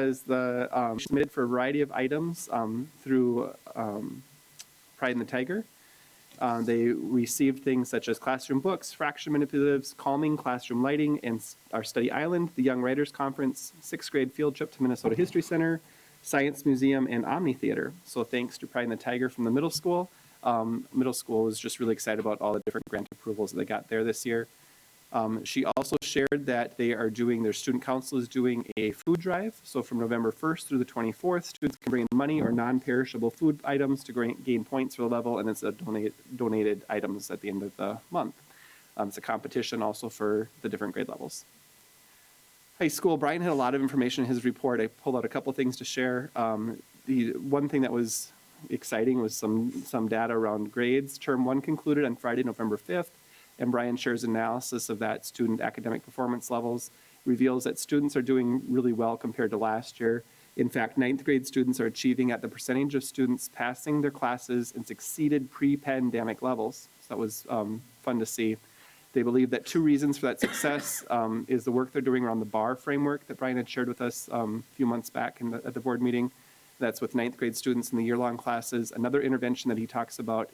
because the submitted for a variety of items through Pride in the Tiger. They received things such as classroom books, fraction manipulatives, calming, classroom lighting, and our study island, the Young Writers Conference, 6th grade field trip to Minnesota History Center, Science Museum, and Omni Theater. So thanks to Pride in the Tiger from the middle school. Middle school was just really excited about all the different grant approvals that they got there this year. She also shared that their student council is doing a food drive. So from November 1st through the 24th, students can bring money or non-perishable food items to gain points for the level, and it's a donated items at the end of the month. It's a competition also for the different grade levels. High school, Brian had a lot of information in his report. I pulled out a couple things to share. The one thing that was exciting was some data around grades. Term 1 concluded on Friday, November 5th. And Brian shares analysis of that student academic performance levels, reveals that students are doing really well compared to last year. In fact, 9th grade students are achieving at the percentage of students passing their classes and exceeded pre-pandemic levels. So that was fun to see. They believe that 2 reasons for that success is the work they're doing around the BAR framework that Brian had shared with us a few months back at the board meeting. That's with 9th grade students in the year-long classes. Another intervention that he talks about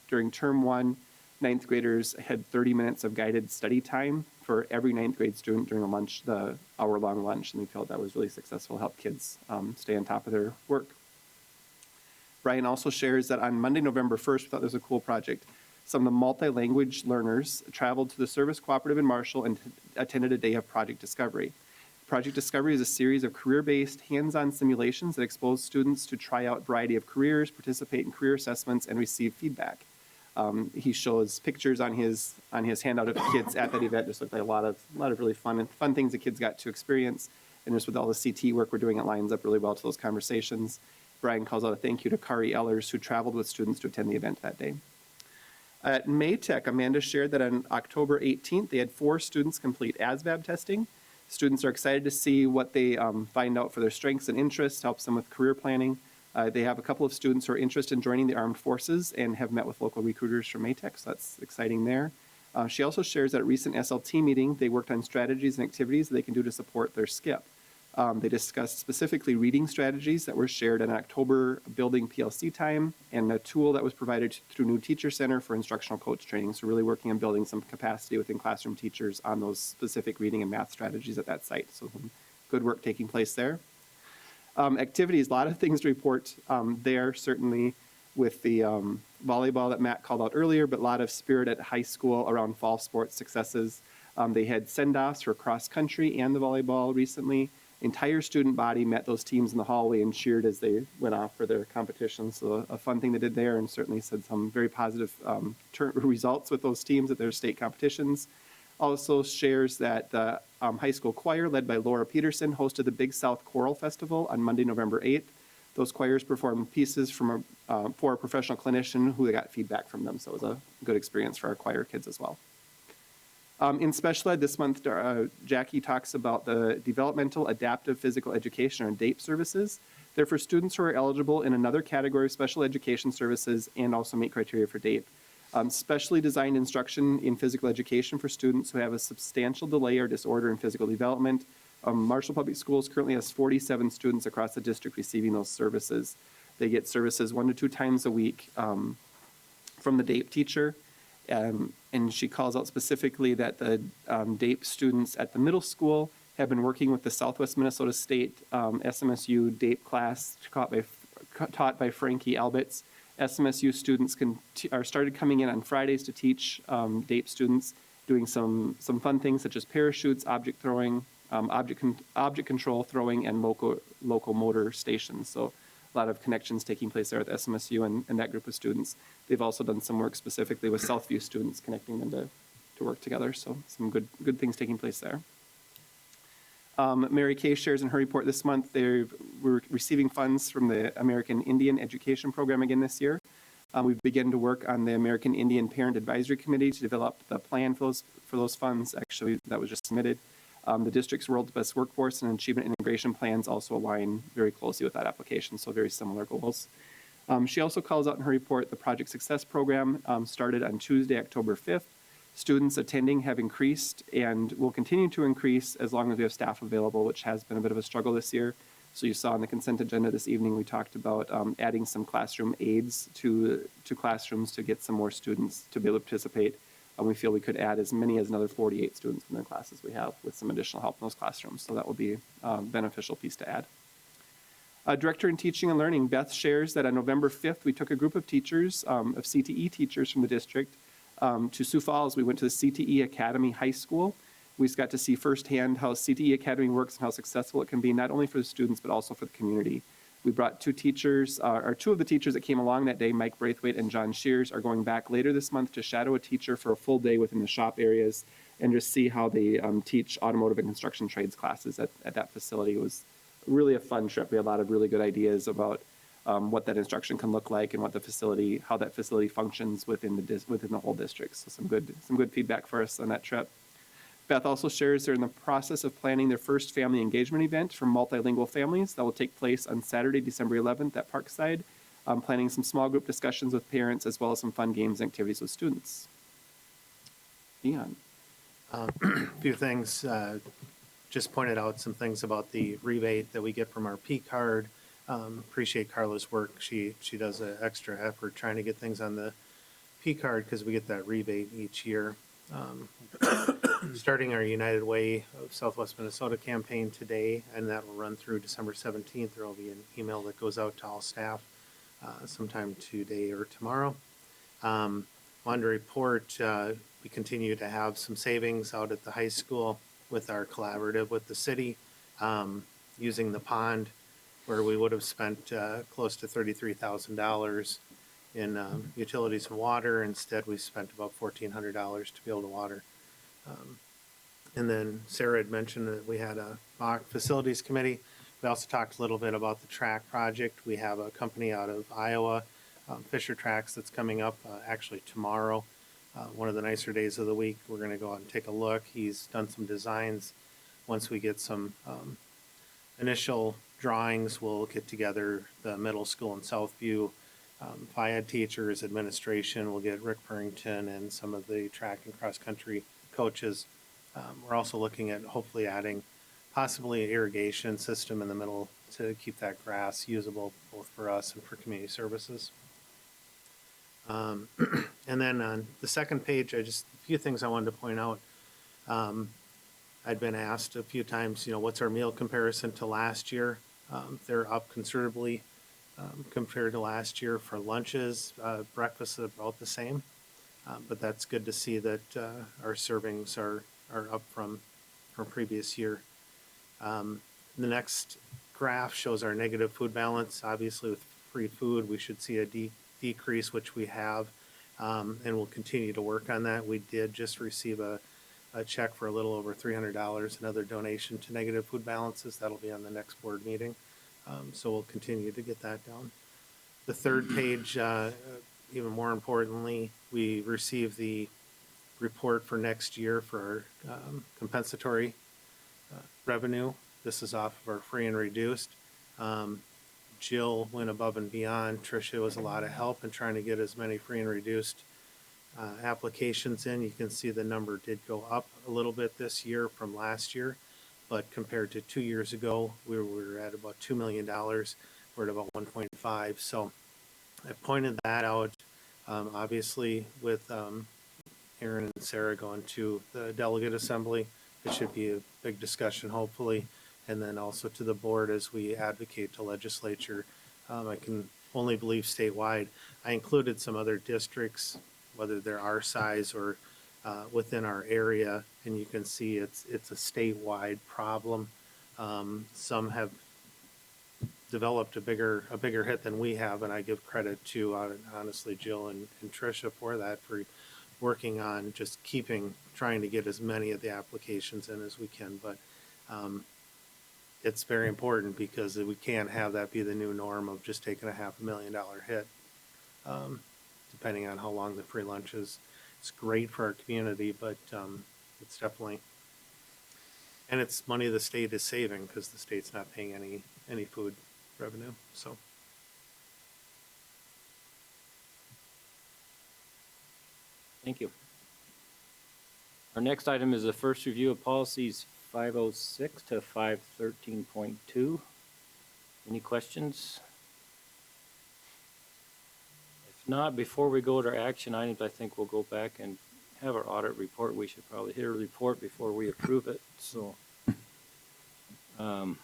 during term 1, 9th graders had 30 minutes of guided study time for every 9th grade student during the hour-long lunch, and we felt that was really successful, helped kids stay on top of their work. Brian also shares that on Monday, November 1st, we thought this was a cool project. Some of the multi-language learners traveled to the Service Cooperative in Marshall and attended a day of Project Discovery. Project Discovery is a series of career-based, hands-on simulations that expose students to try out a variety of careers, participate in career assessments, and receive feedback. He shows pictures on his handout of kids at that event. Just looked like a lot of really fun things the kids got to experience. And just with all the CT work we're doing, it lines up really well to those conversations. Brian calls out a thank you to Kari Ellers, who traveled with students to attend the event that day. At Maytech, Amanda shared that on October 18th, they had 4 students complete Asvab testing. Students are excited to see what they find out for their strengths and interests, helps them with career planning. They have a couple of students who are interested in joining the armed forces and have met with local recruiters from Maytech, so that's exciting there. She also shares that at a recent SLT meeting, they worked on strategies and activities that they can do to support their SCIP. They discussed specifically reading strategies that were shared in October building PLC time and a tool that was provided through New Teacher Center for instructional coach training. So really working on building some capacity within classroom teachers on those specific reading and math strategies at that site. So good work taking place there. Activities, a lot of things to report there, certainly with the volleyball that Matt called out earlier, but a lot of spirit at high school around fall sports successes. They had send-offs for cross country and the volleyball recently. Entire student body met those teams in the hallway and cheered as they went off for their competition. So a fun thing they did there, and certainly said some very positive results with those teams at their state competitions. Also shares that the high school choir led by Laura Peterson hosted the Big South Choral Festival on Monday, November 8th. Those choirs performed pieces for a professional clinician who got feedback from them. So it was a good experience for our choir kids as well. In special ed this month, Jackie talks about the Developmental Adaptive Physical Education, or DAPE services. They're for students who are eligible in another category of special education services and also meet criteria for DAPE. Specially designed instruction in physical education for students who have a substantial delay or disorder in physical development. Marshall Public Schools currently has 47 students across the district receiving those services. They get services 1 to 2 times a week from the DAPE teacher. And she calls out specifically that the DAPE students at the middle school have been working with the Southwest Minnesota State SMSU DAPE class taught by Frankie Albitz. SMSU students are started coming in on Fridays to teach DAPE students, doing some fun things such as parachutes, object throwing, object control, throwing, and locomotor stations. So a lot of connections taking place there at SMSU and that group of students. They've also done some work specifically with Southview students, connecting them to work together. So some good things taking place there. Mary Kay shares in her report this month we're receiving funds from the American Indian Education Program again this year. We've begun to work on the American Indian Parent Advisory Committee to develop the plan for those funds. Actually, that was just submitted. The district's World's Best Workforce and Achievement Integration plans also align very closely with that application, so very similar goals. She also calls out in her report the Project Success Program started on Tuesday, October 5th. Students attending have increased and will continue to increase as long as we have staff available, which has been a bit of a struggle this year. So you saw on the consent agenda this evening, we talked about adding some classroom aids to classrooms to get some more students to be able to participate. We feel we could add as many as another 48 students in the classes we have with some additional help in those classrooms. So that will be a beneficial piece to add. Director in Teaching and Learning, Beth shares that on November 5th, we took a group of teachers, of CTE teachers from the district, to Sioux Falls. We went to the CTE Academy High School. We just got to see firsthand how CTE Academy works and how successful it can be, not only for the students, but also for the community. We brought two teachers, or two of the teachers that came along that day, Mike Braithwaite and John Shears, are going back later this month to shadow a teacher for a full day within the shop areas and just see how they teach automotive and construction trades classes at that facility. It was really a fun trip. We had a lot of really good ideas about what that instruction can look like and what the facility, how that facility functions within the whole district. So some good feedback for us on that trip. Beth also shares they're in the process of planning their first family engagement event for multilingual families that will take place on Saturday, December 11th at Parkside, planning some small group discussions with parents as well as some fun games and activities with students. Ian. A few things, just pointed out some things about the rebate that we get from our P card. Appreciate Carla's work. She does an extra effort trying to get things on the P card because we get that rebate each year. Starting our United Way of Southwest Minnesota campaign today, and that will run through December 17th. There will be an email that goes out to all staff sometime today or tomorrow. Wanted to report we continue to have some savings out at the high school with our collaborative with the city, using the pond where we would have spent close to $33,000 in utilities and water. Instead, we spent about $1,400 to build a water. And then Sarah had mentioned that we had a mock facilities committee. We also talked a little bit about the track project. We have a company out of Iowa, Fisher Tracks, that's coming up actually tomorrow. One of the nicer days of the week. We're going to go out and take a look. He's done some designs. Once we get some initial drawings, we'll get together the middle school in Southview, FIAD teachers, administration. We'll get Rick Purrington and some of the track and cross country coaches. We're also looking at hopefully adding possibly an irrigation system in the middle to keep that grass usable both for us and for community services. And then on the second page, a few things I wanted to point out. I'd been asked a few times, what's our meal comparison to last year? They're up considerably compared to last year for lunches. Breakfast is about the same, but that's good to see that our servings are up from previous year. The next graph shows our negative food balance. Obviously, with free food, we should see a decrease, which we have, and we'll continue to work on that. We did just receive a check for a little over $300, another donation to negative food balances. That'll be on the next board meeting. So we'll continue to get that down. The third page, even more importantly, we received the report for next year for our compensatory revenue. This is off of our free and reduced. Jill went above and beyond. Tricia was a lot of help in trying to get as many free and reduced applications in. You can see the number did go up a little bit this year from last year, but compared to 2 years ago, we were at about $2 million. We're at about 1.5. So I pointed that out. Obviously, with Aaron and Sarah going to the delegate assembly, it should be a big discussion, hopefully, and then also to the board as we advocate to legislature. I can only believe statewide. I included some other districts, whether they're our size or within our area, and you can see it's a statewide problem. Some have developed a bigger hit than we have, and I give credit to honestly Jill and Tricia for that, for working on just trying to get as many of the applications in as we can. But it's very important because we can't have that be the new norm of just taking a $500,000 hit, depending on how long the free lunch is. It's great for our community, but it's definitely, and it's money the state is saving because the state's not paying any food revenue. So. Thank you. Our next item is the first review of policies 506 to 513.2. Any questions? If not, before we go to our action items, I think we'll go back and have our audit report. We should probably hear a report before we approve it, so. Hoffman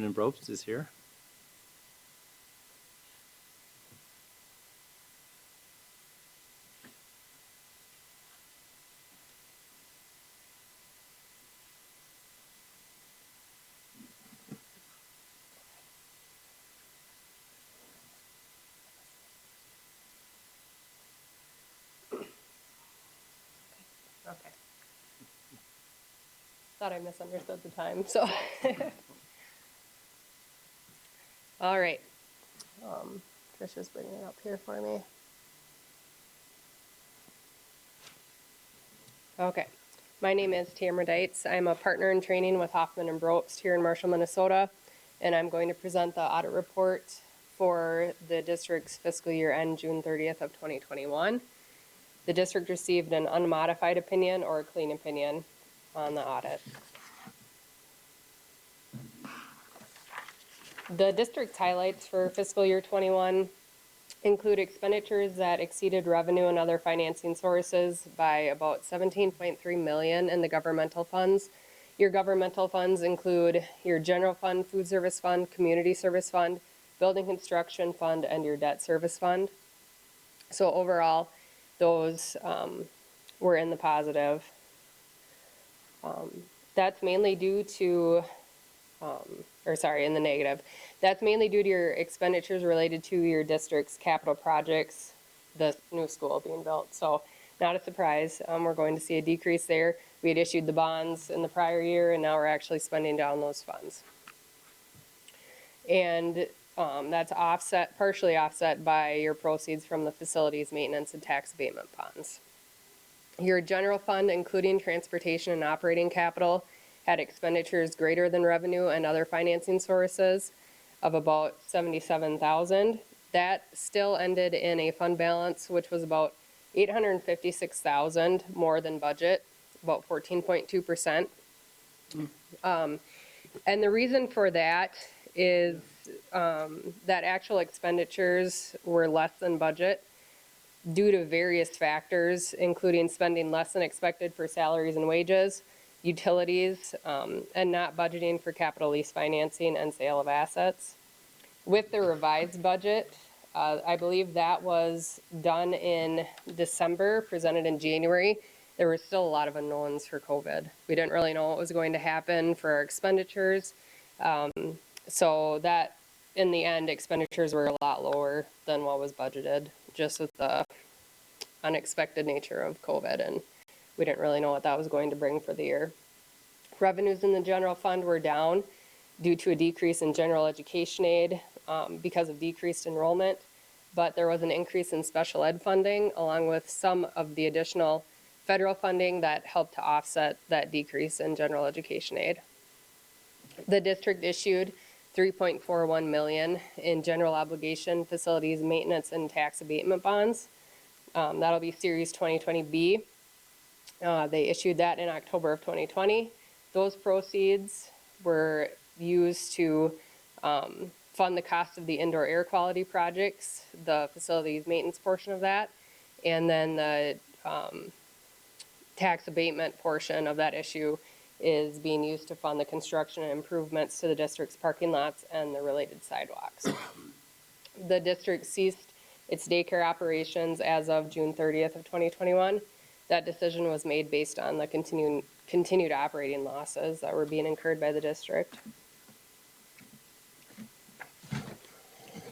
and Brobst is here. Okay. Thought I misunderstood the time, so. All right. Trisha's bringing it up here for me. Okay. My name is Tamara Dietz. I'm a partner in training with Hoffman and Brobst here in Marshall, Minnesota, and I'm going to present the audit report for the district's fiscal year end June 30th of 2021. The district received an unmodified opinion or a clean opinion on the audit. The district's highlights for fiscal year 21 include expenditures that exceeded revenue and other financing sources by about $17.3 million in the governmental funds. Your governmental funds include your general fund, food service fund, community service fund, building construction fund, and your debt service fund. So overall, those were in the positive. That's mainly due to, in the negative. That's mainly due to your expenditures related to your district's capital projects, the new school being built. So not a surprise, we're going to see a decrease there. We had issued the bonds in the prior year and now we're actually spending down those funds. And that's partially offset by your proceeds from the facilities maintenance and tax abatement bonds. Your general fund, including transportation and operating capital, had expenditures greater than revenue and other financing sources of about $77,000. That still ended in a fund balance, which was about $856,000 more than budget, about 14.2%. And the reason for that is that actual expenditures were less than budget due to various factors, including spending less than expected for salaries and wages, utilities, and not budgeting for capital lease financing and sale of assets. With the revised budget, I believe that was done in December, presented in January. There were still a lot of unknowns for COVID. We didn't really know what was going to happen for our expenditures. So that, in the end, expenditures were a lot lower than what was budgeted, just with the unexpected nature of COVID, and we didn't really know what that was going to bring for the year. Revenues in the general fund were down due to a decrease in general education aid because of decreased enrollment, but there was an increase in special ed funding along with some of the additional federal funding that helped to offset that decrease in general education aid. The district issued $3.41 million in general obligation facilities maintenance and tax abatement bonds. That'll be Series 2020B. They issued that in October of 2020. Those proceeds were used to fund the cost of the indoor air quality projects, the facilities maintenance portion of that, and then the tax abatement portion of that issue is being used to fund the construction and improvements to the district's parking lots and the related sidewalks. The district ceased its daycare operations as of June 30th of 2021. That decision was made based on the continued operating losses that were being incurred by the district.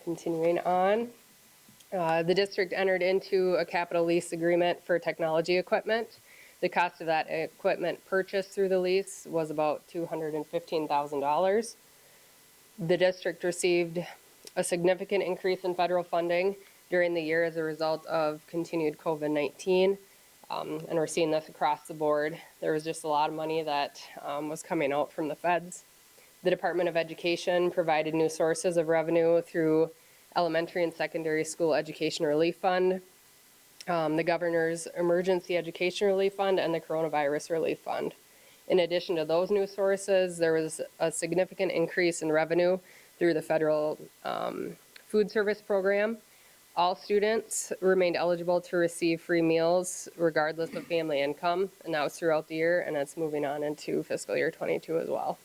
Continuing on, the district entered into a capital lease agreement for technology equipment. The cost of that equipment purchased through the lease was about $215,000. The district received a significant increase in federal funding during the year as a result of continued COVID-19. And we're seeing this across the board. There was just a lot of money that was coming out from the feds. The Department of Education provided new sources of revenue through Elementary and Secondary School Education Relief Fund, the Governor's Emergency Education Relief Fund, and the Coronavirus Relief Fund. In addition to those new sources, there was a significant increase in revenue through the federal food service program. All students remained eligible to receive free meals regardless of family income, and that was throughout the year, and that's moving on into fiscal year 22 as well.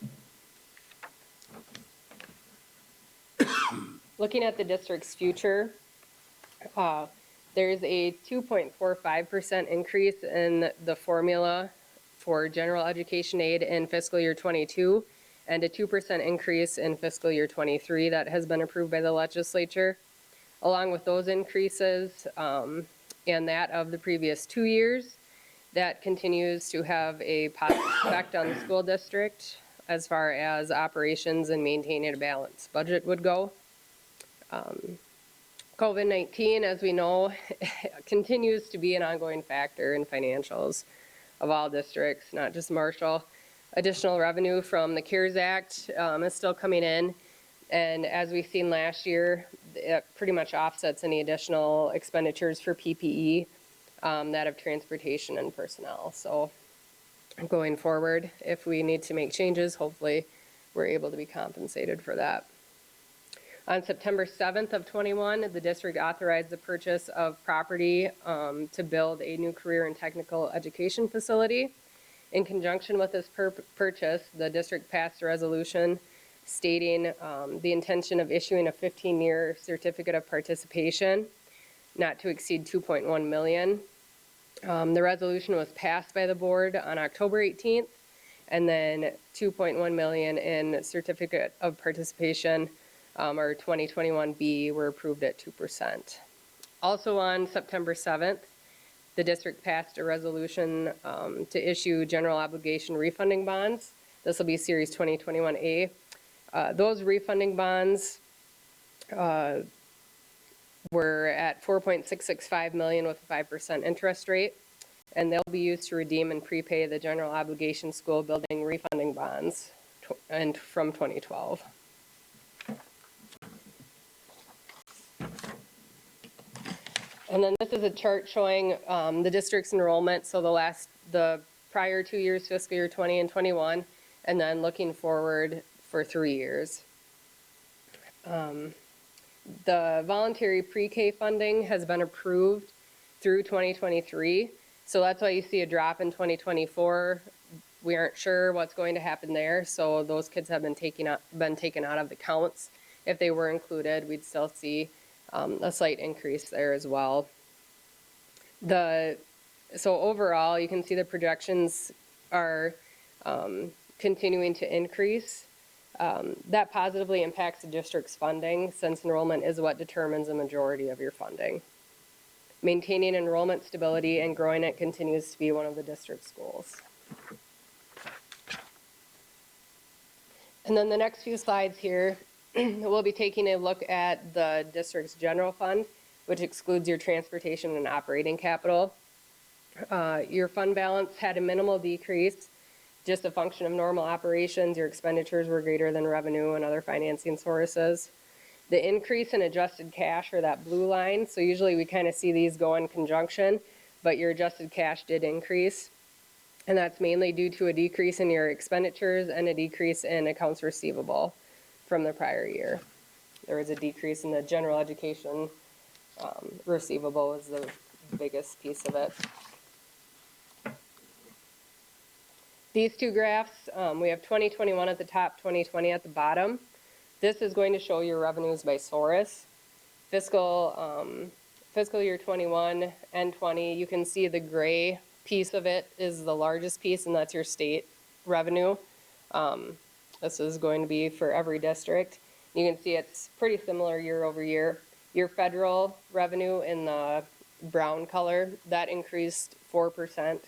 Looking at the district's future, there's a 2.45% increase in the formula for general education aid in fiscal year 22, and a 2% increase in fiscal year 23 that has been approved by the legislature. Along with those increases and that of the previous 2 years, that continues to have a positive effect on the school district as far as operations and maintaining a balanced budget would go. COVID-19, as we know, continues to be an ongoing factor in financials of all districts, not just Marshall. Additional revenue from the CARES Act is still coming in. And as we've seen last year, it pretty much offsets any additional expenditures for PPE that of transportation and personnel. So going forward, if we need to make changes, hopefully we're able to be compensated for that. On September 7th of 21, the district authorized the purchase of property to build a new career and technical education facility. In conjunction with this purchase, the district passed a resolution stating the intention of issuing a 15-year certificate of participation, not to exceed $2.1 million. The resolution was passed by the board on October 18th, and then $2.1 million in certificate of participation or 2021B were approved at 2%. Also on September 7th, the district passed a resolution to issue general obligation refunding bonds. This will be Series 2021A. Those refunding bonds were at $4.665 million with a 5% interest rate, and they'll be used to redeem and prepay the general obligation school building refunding bonds and from 2012. And then this is a chart showing the district's enrollment, so the prior 2 years, fiscal year 20 and 21, and then looking forward for 3 years. The voluntary pre-K funding has been approved through 2023, so that's why you see a drop in 2024. We aren't sure what's going to happen there, so those kids have been taken out of the counts. If they were included, we'd still see a slight increase there as well. So overall, you can see the projections are continuing to increase. That positively impacts the district's funding, since enrollment is what determines the majority of your funding. Maintaining enrollment stability and growing it continues to be one of the district's goals. And then the next few slides here, we'll be taking a look at the district's general fund, which excludes your transportation and operating capital. Your fund balance had a minimal decrease, just a function of normal operations. Your expenditures were greater than revenue and other financing sources. The increase in adjusted cash, or that blue line, so usually we kind of see these go in conjunction, but your adjusted cash did increase. And that's mainly due to a decrease in your expenditures and a decrease in accounts receivable from the prior year. There was a decrease in the general education receivable was the biggest piece of it. These two graphs, we have 2021 at the top, 2020 at the bottom. This is going to show your revenues by source. Fiscal year 21 and 20, you can see the gray piece of it is the largest piece, and that's your state revenue. This is going to be for every district. You can see it's pretty similar year over year. Your federal revenue in the brown color, that increased 4%,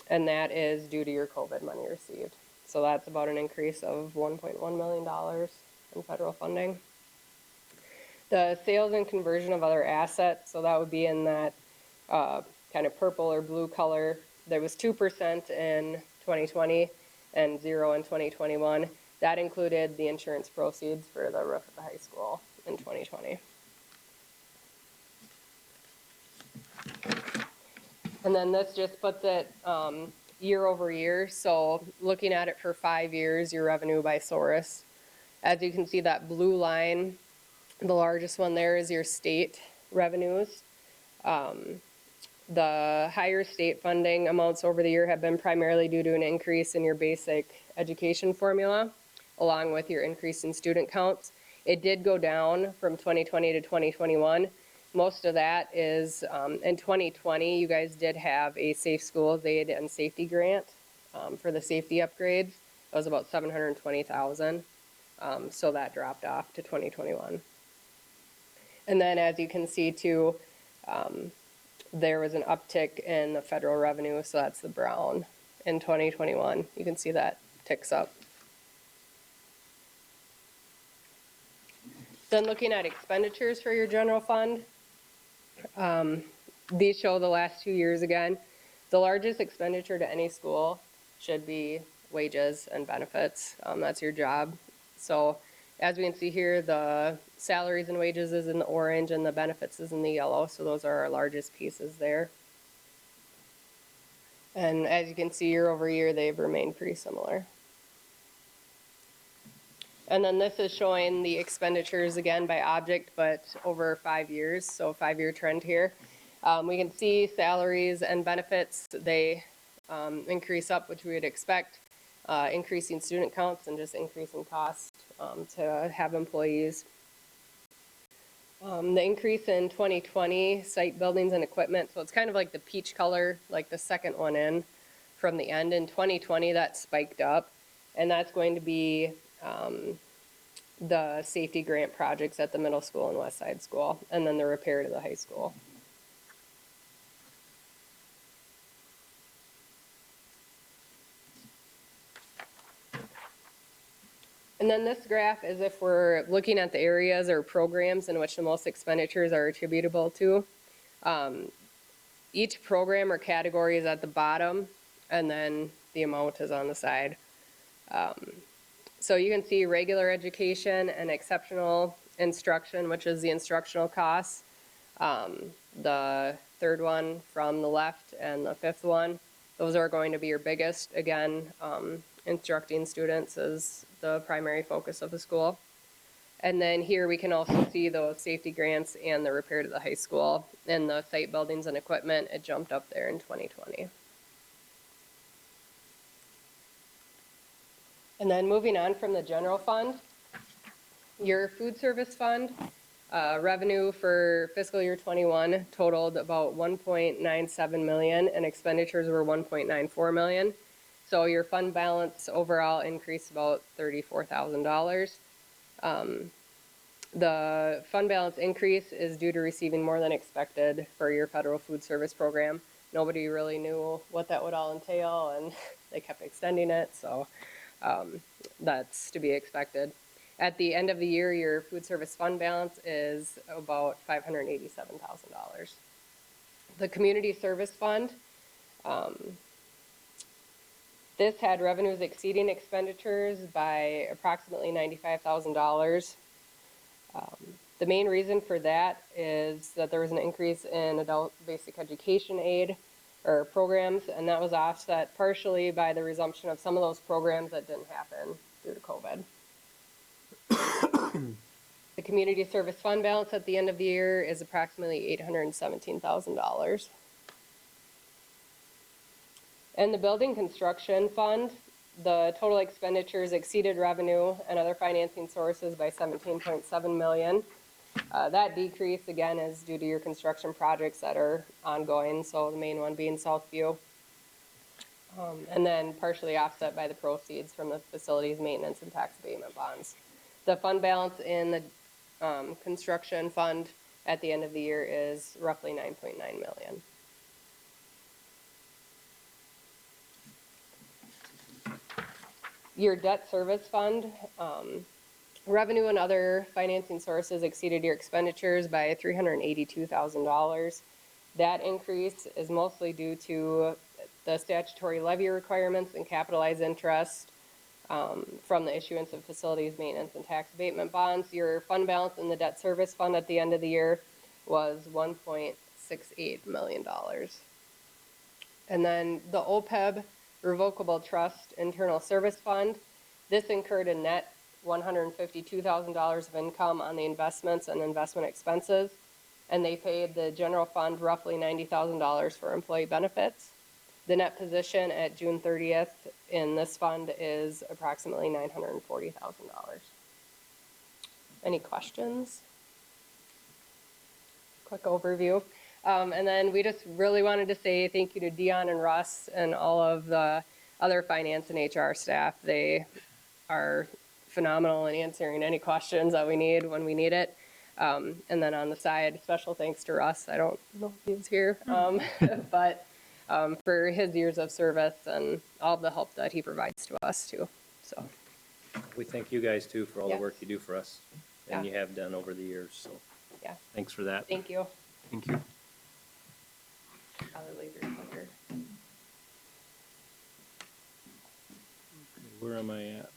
and that is due to your COVID money received. So that's about an increase of $1.1 million in federal funding. The sales and conversion of other assets, so that would be in that kind of purple or blue color. There was 2% in 2020 and 0 in 2021. That included the insurance proceeds for the roof of the high school in 2020. And then this just puts it year over year. So looking at it for 5 years, your revenue by source. As you can see, that blue line, the largest one there is your state revenues. The higher state funding amounts over the year have been primarily due to an increase in your basic education formula, along with your increase in student counts. It did go down from 2020 to 2021. Most of that is, in 2020, you guys did have a Safe Schools Aid and Safety Grant for the safety upgrades. That was about $720,000. So that dropped off to 2021. And then as you can see too, there was an uptick in the federal revenue, so that's the brown in 2021. You can see that ticks up. Then looking at expenditures for your general fund, these show the last 2 years again. The largest expenditure to any school should be wages and benefits. That's your job. So as we can see here, the salaries and wages is in the orange and the benefits is in the yellow. So those are our largest pieces there. And as you can see, year over year, they've remained pretty similar. And then this is showing the expenditures again by object, but over 5 years, so a 5-year trend here. We can see salaries and benefits, they increase up, which we would expect, increasing student counts and just increasing costs to have employees. The increase in 2020, site buildings and equipment, so it's kind of like the peach color, like the second one in from the end. In 2020, that spiked up, and that's going to be the safety grant projects at the middle school and West Side School, and then the repair to the high school. And then this graph is if we're looking at the areas or programs in which the most expenditures are attributable to. Each program or category is at the bottom, and then the amount is on the side. So you can see regular education and exceptional instruction, which is the instructional costs. The third one from the left and the fifth one, those are going to be your biggest. Again, instructing students is the primary focus of the school. And then here we can also see those safety grants and the repair to the high school. And the site buildings and equipment, it jumped up there in 2020. And then moving on from the general fund, your food service fund, revenue for fiscal year 21 totaled about 1.97 million and expenditures were 1.94 million. So your fund balance overall increased about $34,000. The fund balance increase is due to receiving more than expected for your federal food service program. Nobody really knew what that would all entail, and they kept extending it, so that's to be expected. At the end of the year, your food service fund balance is about $587,000. The community service fund, this had revenues exceeding expenditures by approximately $95,000. The main reason for that is that there was an increase in adult basic education aid or programs, and that was offset partially by the resumption of some of those programs that didn't happen due to COVID. The community service fund balance at the end of the year is approximately $817,000. And the building construction fund, the total expenditures exceeded revenue and other financing sources by $17.7 million. That decrease, again, is due to your construction projects that are ongoing, so the main one being Southview. And then partially offset by the proceeds from the facilities maintenance and tax abatement bonds. The fund balance in the construction fund at the end of the year is roughly $9.9 million. Your debt service fund, revenue and other financing sources exceeded your expenditures by $382,000. That increase is mostly due to the statutory levy requirements and capitalized interest from the issuance of facilities maintenance and tax abatement bonds. Your fund balance in the debt service fund at the end of the year was $1.68 million. And then the OPEB Revocable Trust Internal Service Fund, this incurred a net $152,000 of income on the investments and investment expenses, and they paid the general fund roughly $90,000 for employee benefits. The net position at June 30th in this fund is approximately $940,000. Any questions? Quick overview. And then we just really wanted to say thank you to Dion and Russ and all of the other finance and HR staff. They are phenomenal in answering any questions that we need when we need it. And then on the side, special thanks to Russ. I don't know if he was here, but for his years of service and all the help that he provides to us too. So We thank you guys too for all the Yeah. work you do for us and you have done over the years, so yeah, thanks for that. thank you. Thank you. Other laser clicker. Where am I at?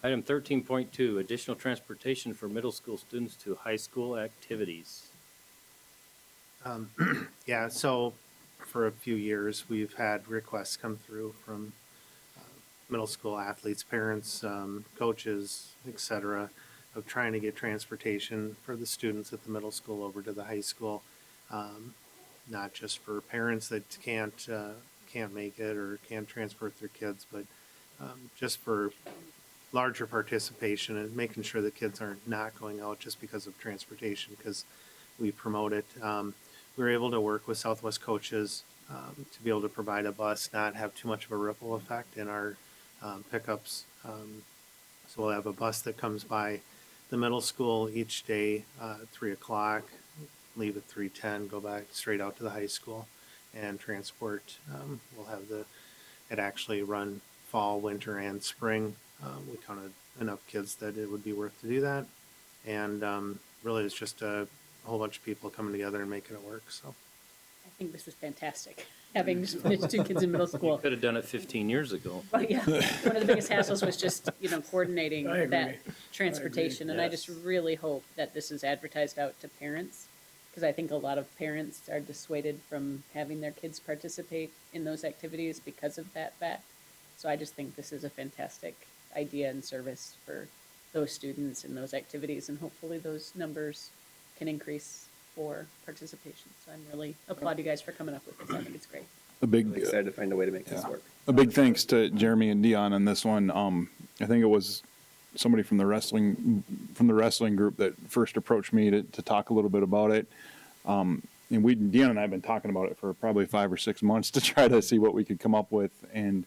Item 13.2, additional transportation for middle school students to high school activities. Yeah, so for a few years, we've had requests come through from middle school athletes, parents, coaches, et cetera, of trying to get transportation for the students at the middle school over to the high school. Not just for parents that can't make it or can't transport their kids, but just for larger participation and making sure the kids are not going out just because of transportation, because we promote it. We were able to work with Southwest coaches to be able to provide a bus, not have too much of a ripple effect in our pickups. So we'll have a bus that comes by the middle school each day at 3 o'clock, leave at 3:10, go back straight out to the high school and transport. We'll have it actually run fall, winter, and spring. We counted enough kids that it would be worth to do that. And really it's just a whole bunch of people coming together and making it work, so. I think this is fantastic, having just finished 2 kids in middle school. Could have done it 15 years ago. Well, yeah, one of the biggest hassles was just, coordinating I agree. that transportation. And I just really hope that this is advertised out to parents, because I think a lot of parents are dissuaded from having their kids participate in those activities because of that fact. So I just think this is a fantastic idea and service for those students in those activities, and hopefully those numbers can increase for participation. So I'm really applaud you guys for coming up with this. I think it's great. A big, Really excited to find a way to make this work. a big thanks to Jeremy and Dion on this one. I think it was somebody from the wrestling group that first approached me to talk a little bit about it. And Dion and I have been talking about it for probably 5 or 6 months to try to see what we could come up with and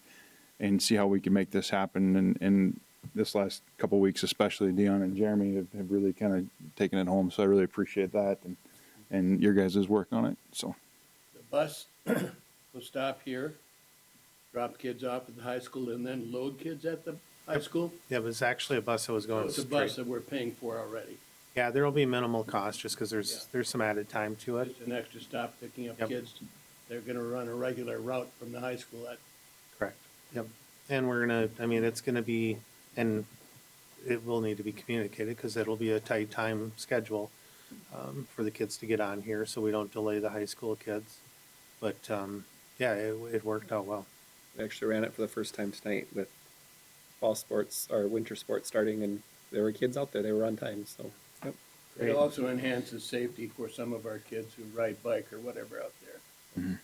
see how we can make this happen. And this last couple of weeks, especially Dion and Jeremy have really kind of taken it home. So I really appreciate that and your guys' work on it. So The bus will stop here, drop kids off at the high school, and then load kids at the high school. Yeah, it was actually a bus that was going It's a straight. bus that we're paying for already. Yeah, there will be minimal cost just because Yeah. there's some added time to it. Just an extra stop picking up Yep. kids. They're gonna run a regular route from the high school. Correct. Yep. And it's gonna be, and it will need to be communicated because it'll be a tight time schedule for the kids to get on here so we don't delay the high school kids. But, yeah, it worked out well. We actually ran it for the first time tonight with fall sports or winter sports starting, and there were kids out there. They were on time, so. Yep. It also enhances safety for some of our kids who ride bike or whatever out there.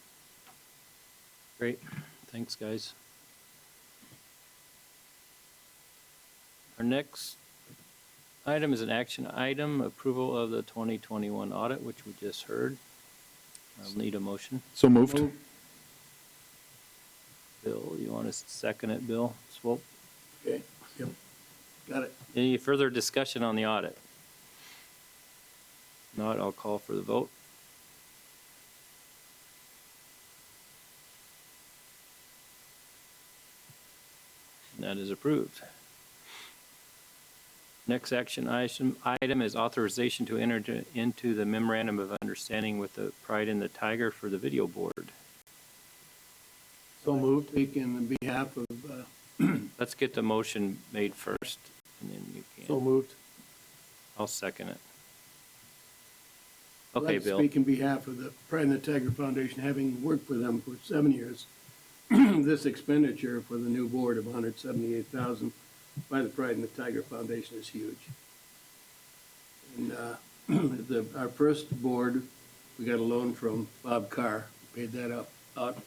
Great, thanks, guys. Our next item is an action item, approval of the 2021 audit, which we just heard. I'll need a motion. So moved. Bill, you want to second it, Bill Swope? Okay, yep, got it. Any further discussion on the audit? Not, I'll call for the vote. And that is approved. Next action item is authorization to enter into the memorandum of understanding with the Pride in the Tiger for the video board. So moved, speaking on behalf of, Let's get the motion made first, and then you so can. moved. I'll second it. I'd Okay, like to Bill. speak in behalf of the Pride and the Tiger Foundation, having worked for them for 7 years. This expenditure for the new board of $178,000 by the Pride and the Tiger Foundation is huge. And our first board, we got a loan from Bob Carr, paid that up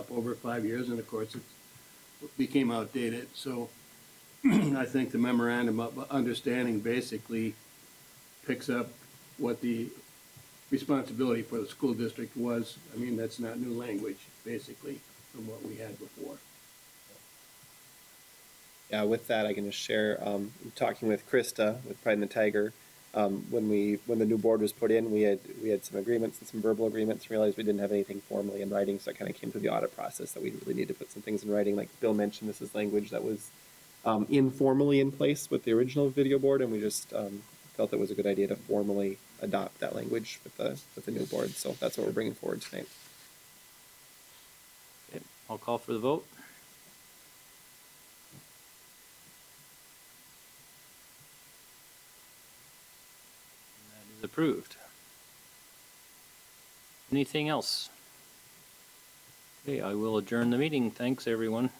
over 5 years, and of course, it became outdated. So I think the memorandum of understanding basically picks up what the responsibility for the school district was. I mean, that's not new language, basically, from what we had before. Yeah, with that, I can just share, talking with Krista, with Pride and the Tiger, when the new board was put in, we had some agreements and some verbal agreements, realized we didn't have anything formally in writing, so it kind of came through the audit process that we really need to put some things in writing. Like Bill mentioned, this is language that was informally in place with the original video board, and we just felt it was a good idea to formally adopt that language with the new board. So that's what we're bringing forward tonight. Okay, I'll call for the vote. And that is approved. Anything else? Okay, I will adjourn the meeting. Thanks, everyone.